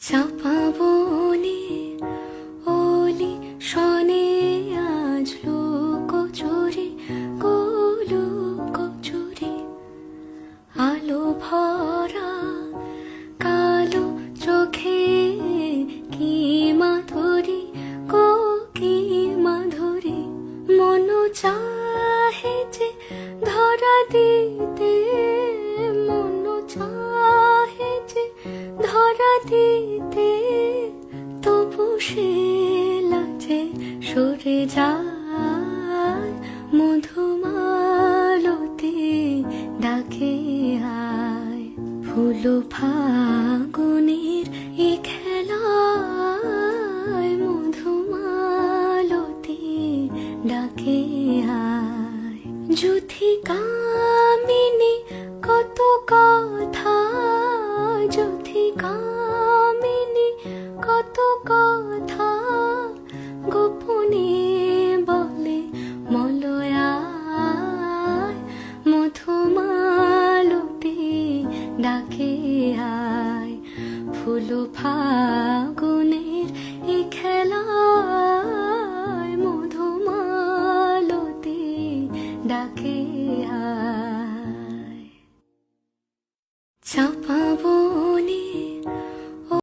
চাপা বনে অলি শনে আজ লুকোচুরি লুকোচুরি আলো ভরা কালো চোখে কি মাধুরী কি মাধুরী মন চাহে যে ধরা দিতে মন চাহে যে ধরা দিতে তবু সে লাজে সরে যায় মধুমালতি ডাকে আয় ফুল ফাগুনের এ খেলায় মধুমালতি ডাকে আয় যুথি কামিনী কত কথা যুথি কামিনী কত কথা গোপনে বলে মলয়ায় মধুমালতি ডাকে আয় ফুল ফাগুনের এ খেলায় মধুমালতি ডাকে আয়।